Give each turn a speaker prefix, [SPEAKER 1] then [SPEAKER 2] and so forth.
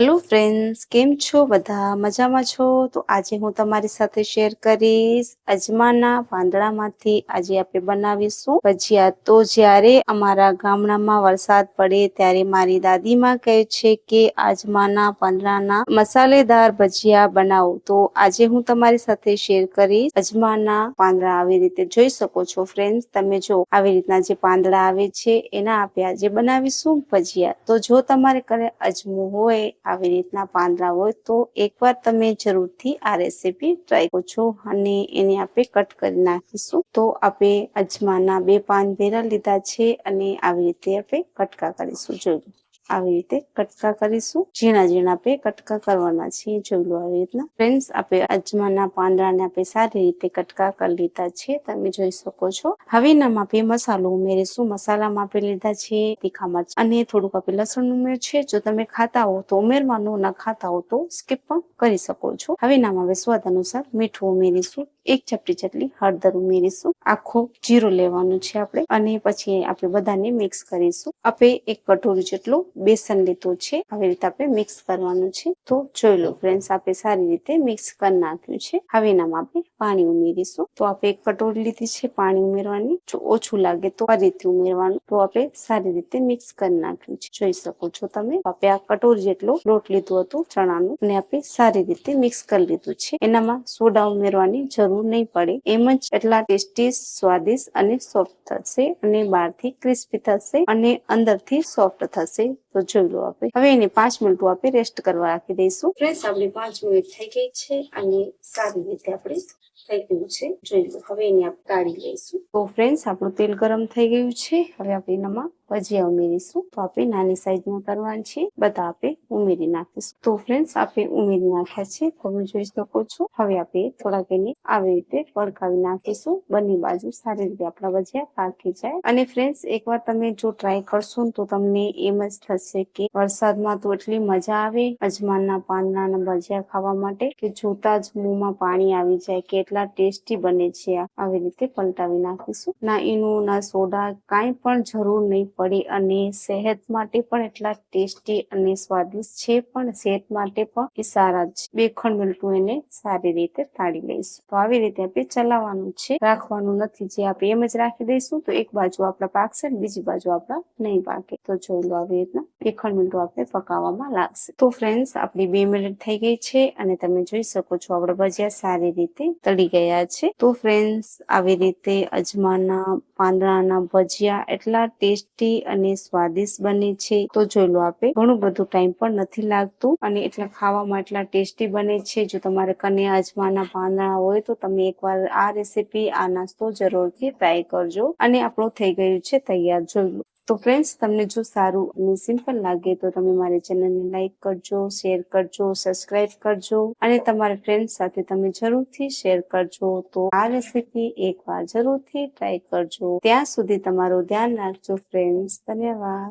[SPEAKER 1] Hello friends, કેમ છો? બધા મજામાં છો? તો આજે હું તમારી સાથે શેર કરીશ અજમાના પાંદડામાંથી આજે આપણે બનાવીશું ભજીયા. તો જ્યારે અમારા ગામડામાં વરસાદ પડે ત્યારે મારી દાદીમાં કહે છે કે અજમાના પાંદડાના મસાલેદાર ભજીયા બનાવો. તો આજે હું તમારી સાથે શેર કરીશ અજમાના પાંદડા. આવી રીતે જોઈ શકો છો ફ્રેન્ડ્સ, તમે જો આવી રીતના જે પાંદડા આવે છે એના આપણે આજે બનાવીશું ભજીયા. તો જો તમારે ઘરે અજમો હોય, આવી રીતના પાંદડા હોય તો એકવાર તમે જરૂરથી આ રેસીપી ટ્રાય કરજો. અને એને આપણે કટ કરી નાખીશું. તો આપણે અજમાના 2 પાન ભેરા લીધા છે અને આવી રીતે આપણે કટકા કરીશું. જોયું આવી રીતે કટકા કરીશું. ઝીણા ઝીણા આપણે કટકા કરવાના છે. જોઈ લો આવી રીતના ફ્રેન્ડ્સ, આપણે અજમાના પાંદડાને આપણે સારી રીતે કટકા કરી લીધા છે, તમે જોઈ શકો છો. હવે એનામાં આપણે મસાલો ઉમેરીશું. મસાલામાં આપણે લીધા છે તીખા મરચાં અને થોડુંક આપણે લસણ ઉમેર્યું છે. જો તમે ખાતા હો તો ઉમેરવાનું, ના ખાતા હો તો સ્કીપ પણ કરી શકો છો. હવે એનામાં હવે સ્વાદ અનુસાર મીઠું ઉમેરીશું. 1 ચપટી જેટલી હળદર ઉમેરીશું. આખો જીરો લેવાનું છે આપણે, અને પછી આપણે બધાને મિક્સ કરીશું. આપણે 1 કટોરી જેટલું બેસન લીધું છે. આવી રીતે આપણે મિક્સ કરવાનું છે. તો જોઈ લો ફ્રેન્ડ્સ, આપણે સારી રીતે મિક્સ કરી નાખ્યું છે. હવે એનામાં આપણે પાણી ઉમેરીશું. તો આપણે 1 કટોરી લીધી છે પાણી ઉમેરવાની. જો ઓછું લાગે તો ફરીથી ઉમેરવાનું. તો આપણે સારી રીતે મિક્સ કરી નાખ્યું છે. જોઈ શકો છો તમે. આપણે આ કટોરી જેટલો લોટ લીધું હતું ચણાનું, અને આપણે સારી રીતે મિક્સ કરી લીધું છે. એનામાં સોડા ઉમેરવાની જરૂર નહીં પડે, એમ જ એટલા ટેસ્ટી, સ્વાદિષ્ટ અને સોફ્ટ થશે, અને બહારથી ક્રિસ્પી થશે અને અંદરથી સોફ્ટ થશે. તો જોઈ લો આપણે હવે એને 5 મિનિટ આપણે રેસ્ટ કરવા રાખી દઈશું. ફ્રેન્ડ્સ, આપણી 5 મિનિટ થઈ ગઈ છે અને સારી રીતે આપણે થઈ ગયું છે. જોઈ લો હવે એને આપણે કાઢી લઈશું. તો ફ્રેન્ડ્સ, આપણું તેલ ગરમ થઈ ગયું છે. હવે આપણે એનામાં ભજીયા ઉમેરીશું. તો આપણે નાની સાઈઝમાં કરવાની છે. બધા આપણે ઉમેરી નાખીશું. તો ફ્રેન્ડ્સ, આપણે ઉમેરી નાખ્યા છે, તમે જોઈ શકો છો. હવે આપણે થોડાક એને આવી રીતે વળકાવી નાખીશું. બંને બાજુ સારી રીતે આપણા ભજીયા પાકી જાય. અને ફ્રેન્ડ્સ, એકવાર તમે જો ટ્રાય કરશો ને તો તમને એમ જ થશે કે વરસાદમાં તો એટલી મજા આવે અજમાના પાંદડાના ભજીયા ખાવા માટે કે જોતા જ મોંમાં પાણી આવી જાય કે એટલા ટેસ્ટી બને છે. આવી રીતે પલટાવી નાખીશું. ના ઈનો ના સોડા કાંઈ પણ જરૂર નહીં પડે, અને સેહત માટે પણ એટલા ટેસ્ટી અને સ્વાદિષ્ટ છે, પણ સેહત માટે પણ એ સારા છે. 2 ખંડ મીઠું એને સારી રીતે તાળી લઈશું. તો આવી રીતે આપણે ચલાવવાનું છે, રાખવાનું નથી. જે આપણે એમ જ રાખી દઈશું તો એક બાજુ આપણા પાકશે, બીજી બાજુ આપણા નહીં પાકે. તો જોઈ લો આવી રીતના 2 ખંડ મીઠું આપણે પકાવવામાં લાગશે. તો ફ્રેન્ડ્સ, આપણી 2 મિનિટ થઈ ગઈ છે અને તમે જોઈ શકો છો આપણા ભજીયા સારી રીતે તળી ગયા છે. તો ફ્રેન્ડ્સ, આવી રીતે અજમાના પાંદડાના ભજીયા એટલા ટેસ્ટી અને સ્વાદિષ્ટ બને છે. તો જોઈ લો આપણે ઘણું બધું ટાઈમ પણ નથી લાગતું, અને એટલા ખાવામાં એટલા ટેસ્ટી બને છે. જો તમારે કને અજમાના પાંદડા હોય તો તમે એકવાર આ રેસીપી, આ નાસ્તો જરૂરથી ટ્રાય કરજો. અને આપણું થઈ ગયું છે તૈયાર. જોઈ લો. તો ફ્રેન્ડ્સ, તમને જો સારું અને સિમ્પલ લાગે તો તમે મારી ચેનલને લાઈક કરજો, શેર કરજો, સબસ્ક્રાઇબ કરજો, અને તમારા ફ્રેન્ડ્સ સાથે તમે જરૂરથી શેર કરજો. તો આ રેસીપી એકવાર જરૂરથી ટ્રાય કરજો. ત્યાં સુધી તમારું ધ્યાન રાખજો ફ્રેન્ડ્સ. ધન્યવાદ.